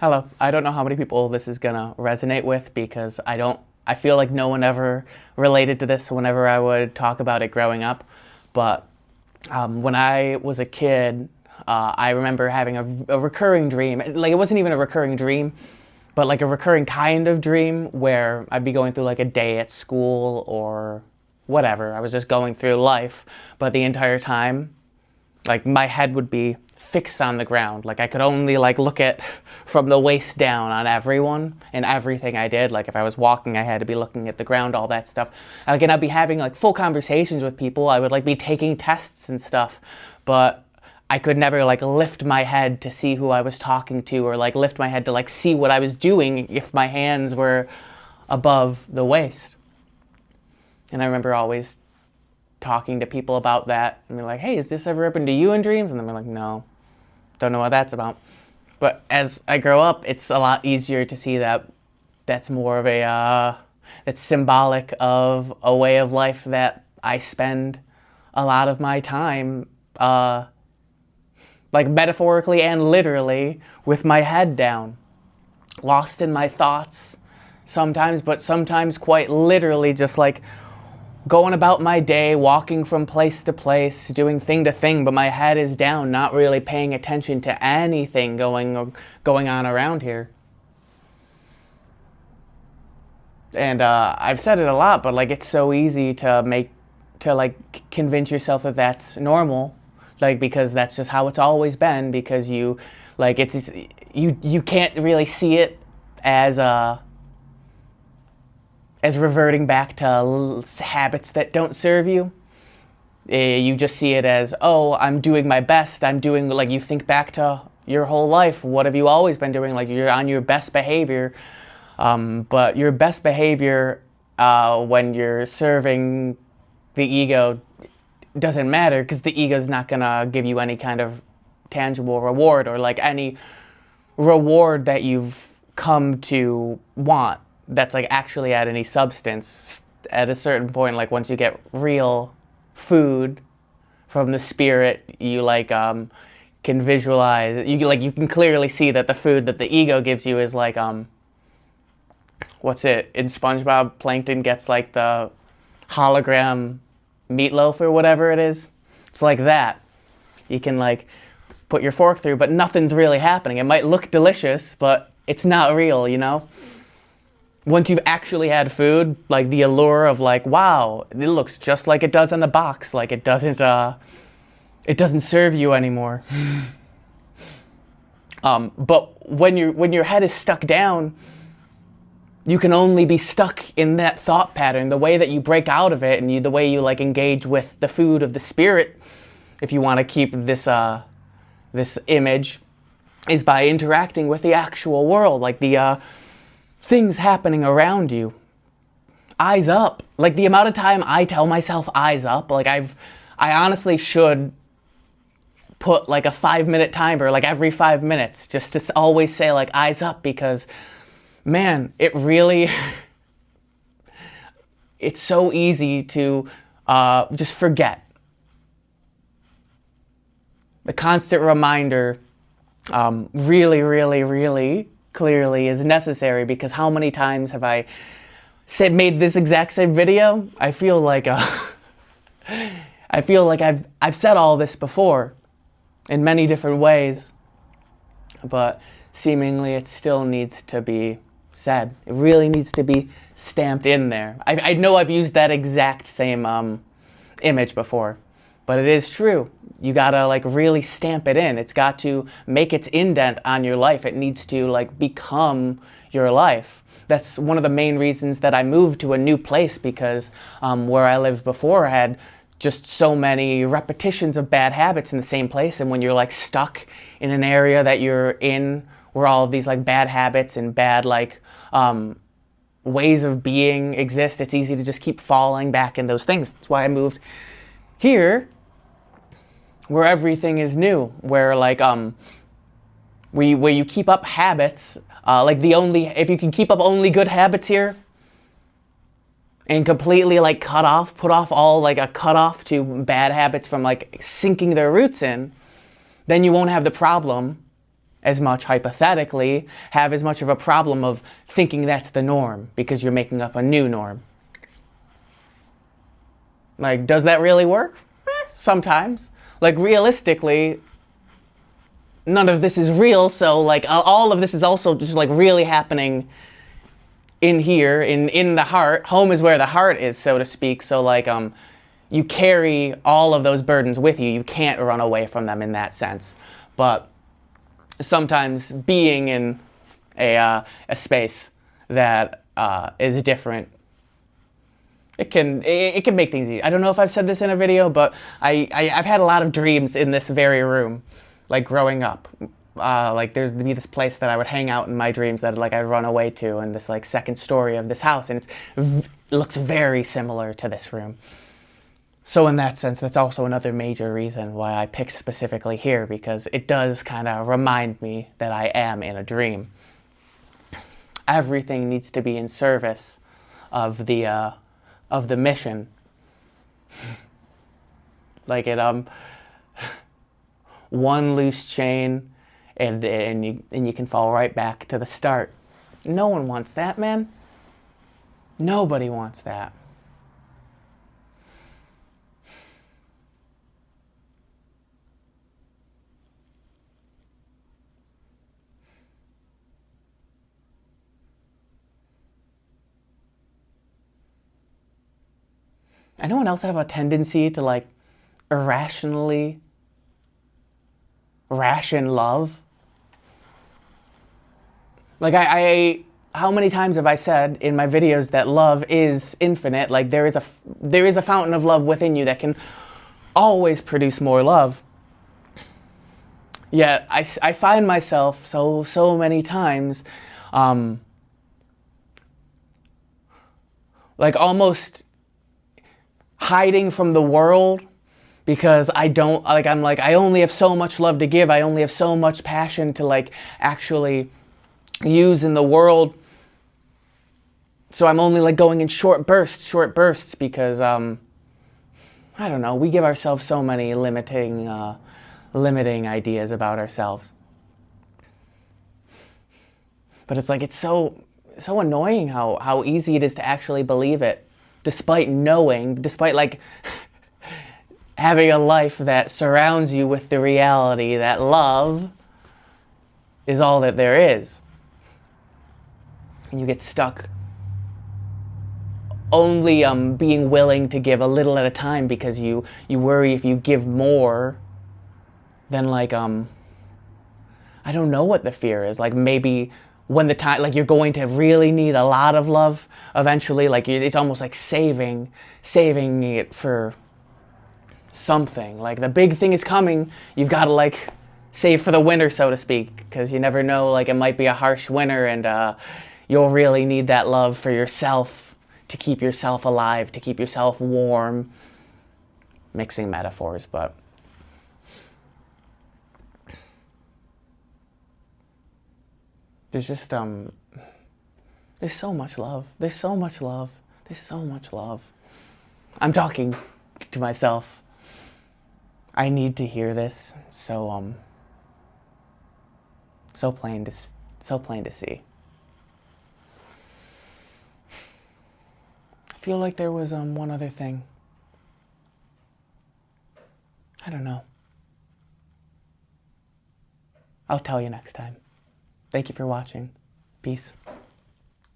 Hello. I don't know how many people this is gonna resonate with because I feel like no one ever related to this whenever I would talk about it growing up. But when I was a kid, I remember having a recurring dream. Like, it wasn't even a recurring dream, but like a recurring kind of dream where I'd be going through like a day at school or whatever. I was just going through life, but the entire time, like, my head would be fixed on the ground. Like, I could only like look at from the waist down on everyone and everything I did. Like, if I was walking, I had to be looking at the ground, all that stuff. And again, I'd be having like full conversations with people. I would like be taking tests and stuff, but I could never like lift my head to see who I was talking to, or like lift my head to like see what I was doing if my hands were above the waist. And I remember always talking to people about that and be like, hey, has this ever happened to you in dreams? And then they're like, no, don't know what that's about. But as I grow up, it's a lot easier to see that that's more of it's symbolic of a way of life that I spend a lot of my time, like metaphorically and literally, with my head down, lost in my thoughts sometimes, but sometimes quite literally just like going about my day, walking from place to place, doing thing to thing, but my head is down, not really paying attention to anything going on around here. And I've said it a lot, but like, it's so easy to convince yourself that that's normal, like, because that's just how it's always been, because you can't really see it as reverting back to habits that don't serve you. You just see it as, oh, I'm doing my best. I'm doing, like, you think back to your whole life. What have you always been doing? Like, you're on your best behavior. But your best behavior when you're serving the ego doesn't matter, because the ego's not going to give you any kind of tangible reward, or like any reward that you've come to want that's like actually at any substance. At a certain point, like once you get real food from the spirit, you like can visualize, you can clearly see that the food that the ego gives you is like what's it in SpongeBob? Plankton gets like the hologram meatloaf or whatever it is. It's like that. You can like put your fork through, but nothing's really happening. It might look delicious, but it's not real, you know? Once you've actually had food, like the allure of like, wow, it looks just like it does in the box. Like, it doesn't serve you anymore. But when your head is stuck down, you can only be stuck in that thought pattern. The way that you break out of it, and the way you like engage with the food of the spirit, if you want to keep this image, is by interacting with the actual world, like the things happening around you. Eyes up. Like, the amount of time I tell myself eyes up, like I honestly should put like a 5-minute timer, like every 5 minutes, just to always say like eyes up, because man, it really, it's so easy to just forget. The constant reminder really, really, really clearly is necessary, because how many times have I made this exact same video? I feel like I've said all this before in many different ways, but seemingly it still needs to be said. It really needs to be stamped in there. I know I've used that exact same image before, but it is true. You gotta like really stamp it in. It's got to make its indent on your life. It needs to like become your life. That's one of the main reasons that I moved to a new place, because where I lived before had just so many repetitions of bad habits in the same place. And when you're like stuck in an area that you're in where all of these like bad habits and bad like ways of being exist, it's easy to just keep falling back in those things. That's why I moved here, where everything is new, where like where you keep up habits, if you can keep up only good habits here, and completely like put off all like a cutoff to bad habits from like sinking their roots in, then you won't have the problem as much, hypothetically, have as much of a problem of thinking that's the norm, because you're making up a new norm. Like, does that really work? Sometimes. Like, realistically, none of this is real, so like all of this is also just like really happening in here, in the heart. Home is where the heart is, so to speak. So like you carry all of those burdens with you. You can't run away from them in that sense. But sometimes being in a space that is different, it can make things easy. I don't know if I've said this in a video, but I've had a lot of dreams in this very room, like growing up. Like there'd be this place that I would hang out in my dreams that like I'd run away to, and this like second story of this house, and it looks very similar to this room. So in that sense, that's also another major reason why I picked specifically here, because it does kind of remind me that I am in a dream. Everything needs to be in service of the mission. Like it one loose chain, and you can fall right back to the start. No one wants that, man. Nobody wants that. Anyone else have a tendency to like irrationally ration love? Like how many times have I said in my videos that love is infinite? Like there is a fountain of love within you that can always produce more love. Yet I find myself so many times like almost hiding from the world, because I don't, like, I'm like, I only have so much love to give. I only have so much passion to like actually use in the world. So I'm only like going in short bursts because, I don't know, we give ourselves so many limiting ideas about ourselves. But it's like, it's so annoying how easy it is to actually believe it, despite like having a life that surrounds you with the reality that love is all that there is. And you get stuck only being willing to give a little at a time, because you worry if you give more, then like I don't know what the fear is. Like maybe when the time, like you're going to really need a lot of love eventually, like it's almost like saving it for something. Like the big thing is coming, you've got to like save for the winter, so to speak, because you never know, like it might be a harsh winter, and you'll really need that love for yourself, to keep yourself alive, to keep yourself warm. Mixing metaphors, but there's just there's so much love. There's so much love. There's so much love. I'm talking to myself. I need to hear this. So plain to see. I feel like there was one other thing. I don't know. I'll tell you next time. Thank you for watching. Peace.